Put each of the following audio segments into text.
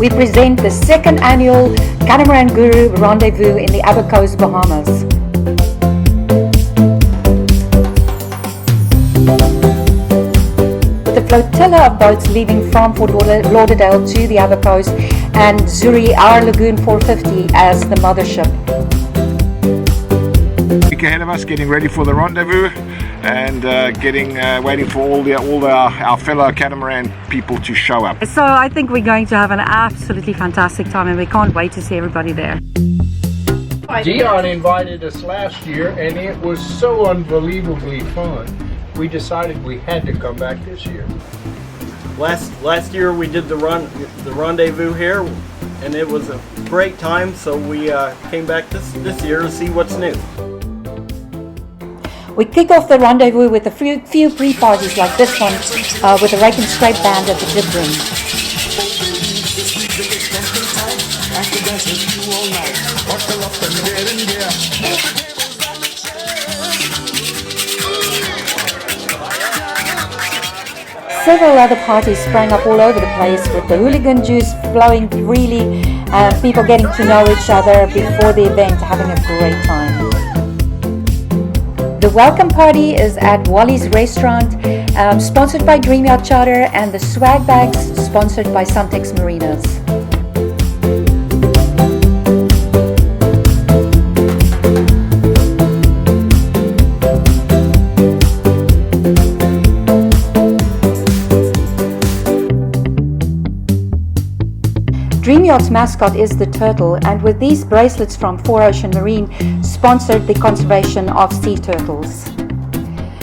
we present the second annual Catamaran Guru Rendezvous in the Abacos, Bahamas. With a flotilla of boats leaving from Fort Lauderdale to the Abacos and Zuri, our Lagoon 450 as the mothership. Week ahead of us, getting ready for the rendezvous and waiting for all our fellow catamaran people to show up. So I think we're going to have an absolutely fantastic time and we can't wait to see everybody there. Dion invited us last year and it was so unbelievably fun. We decided we had to come back this year. Last year we did the rendezvous here and it was a great time, so we came back this year to see what's new. We kick off the rendezvous with a few pre-parties like this one with the Rake and Scrape band at the Jib Room. Several other parties sprang up all over the place with the hooligan juice flowing freely and people getting to know each other before the event, having a great time. The welcome party is at Wally's Restaurant, sponsored by Dream Yacht Charter, and the swag bags sponsored by Suntex Marinas. Dream Yacht's mascot is the turtle, and with these bracelets from Four Ocean Marine, sponsored the conservation of sea turtles.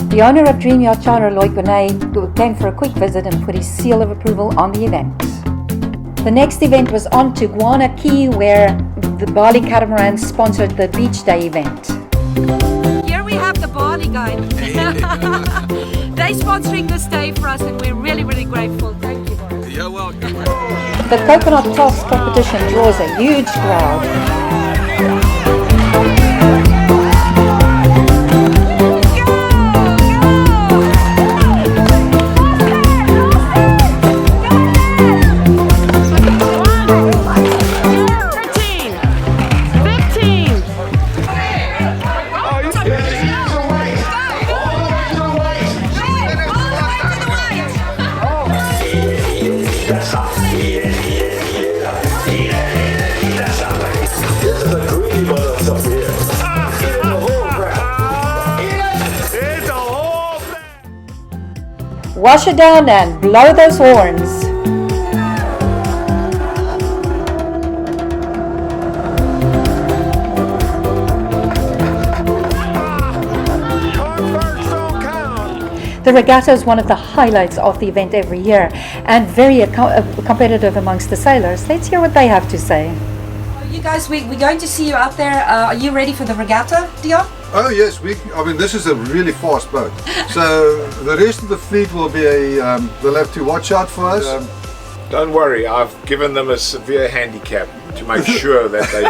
The owner of Dream Yacht Charter, Lloyd Bonet, came for a quick visit and put his seal of approval on the event. The next event was on to Guana Key, where the Bali Catamaran sponsored the Beach Day event. Here we have the Bali guide. They're sponsoring this day for us and we're really, really grateful. Thank you. You're welcome. The coconut toss competition draws a huge crowd. Wash it down and blow those horns. The regatta is one of the highlights of the event every year and very competitive amongst the sailors. Let's hear what they have to say. You guys, we're going to see you out there. Are you ready for the regatta, Dion? Oh yes, this is a really fast boat. So the rest of the fleet will be they'll have to watch out for us. Don't worry, I've given them a severe handicap to make sure that they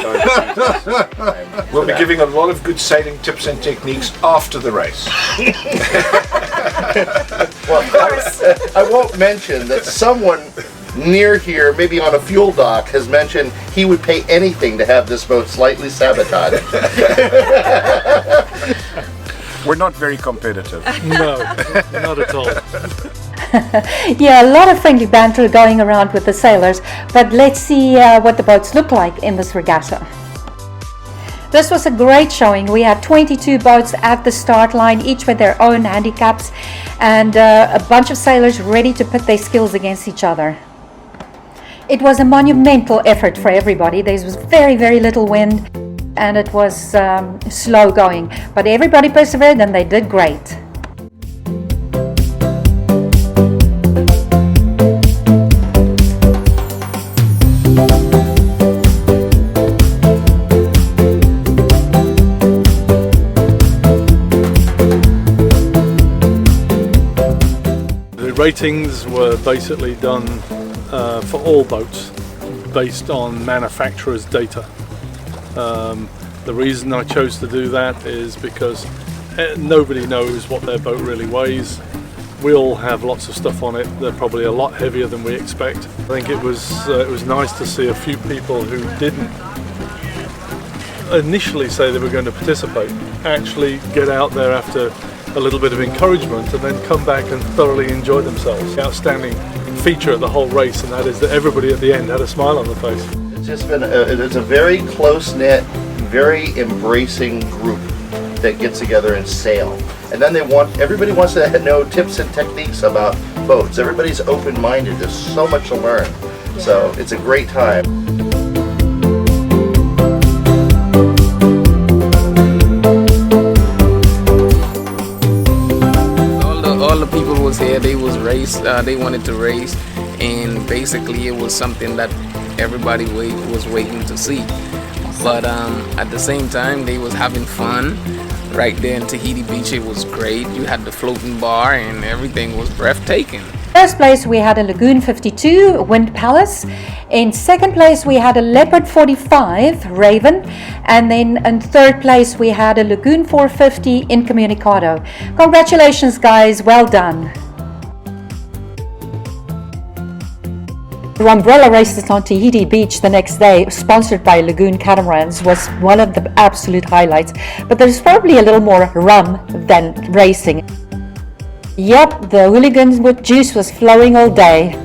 don't. We'll be giving a lot of good sailing tips and techniques after the race. Well, I won't mention that someone near here, maybe on a fuel dock, has mentioned he would pay anything to have this boat slightly sabotaged. We're not very competitive. No, not at all. Yeah, a lot of friendly banter going around with the sailors, but let's see what the boats look like in this regatta. This was a great showing. We had 22 boats at the start line, each with their own handicaps, and a bunch of sailors ready to put their skills against each other. It was a monumental effort for everybody. There was very, very little wind and it was slow going, but everybody persevered and they did great. The ratings were basically done for all boats based on manufacturer's data. The reason I chose to do that is because nobody knows what their boat really weighs. We all have lots of stuff on it. They're probably a lot heavier than we expect. I think it was nice to see a few people who didn't initially say they were going to participate actually get out there after a little bit of encouragement and then come back and thoroughly enjoy themselves. The outstanding feature of the whole race, and that is that everybody at the end had a smile on their face. It's just been it's a very close-knit, very embracing group that gets together and sail. And then everybody wants to know tips and techniques about boats. Everybody's open-minded. There's so much to learn. So it's a great time. All the people was here. They was race. They wanted to race, and basically it was something that everybody was waiting to see. But at the same time, they was having fun. Right there in Tahiti Beach, it was great. You had the floating bar and everything was breathtaking. First place we had a Lagoon 52 Wind Palace. In second place we had a Leopard 45 Raven, and then in third place we had a Lagoon 450 Incommunicado. Congratulations guys, well done. The umbrella races on Tahiti Beach the next day, sponsored by Lagoon Catamarans, was one of the absolute highlights. But there's probably a little more rum than racing. Yep, the hooligans with juice was flowing all day.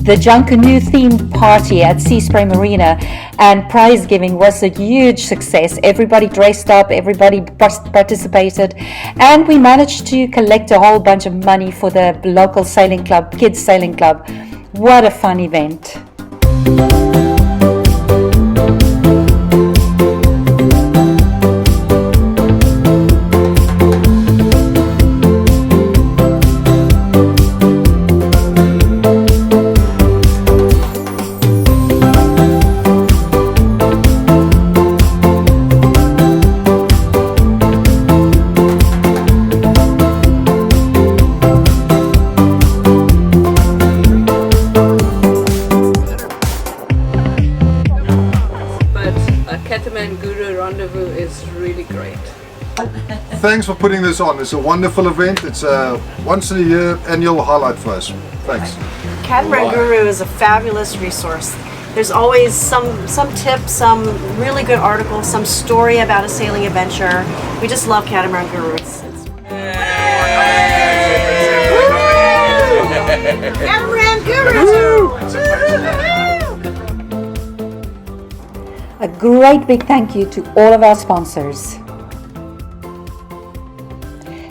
The Junkanoo themed party at Sea Spray Marina and prize giving was a huge success. Everybody dressed up, everybody participated, and we managed to collect a whole bunch of money for the local sailing club, kids sailing club. What a fun event. Catamaran Guru Rendezvous is really great. Thanks for putting this on. It's a wonderful event. It's a once in a year annual highlight for us. Thanks. Catamaran Guru is a fabulous resource. There's always some tip, some really good article, some story about a sailing adventure. We just love Catamaran Guru. Catamaran Guru! A great big thank you to all of our sponsors.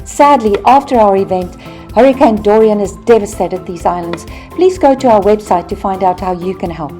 Sadly, after our event, Hurricane Dorian has devastated these islands. Please go to our website to find out how you can help.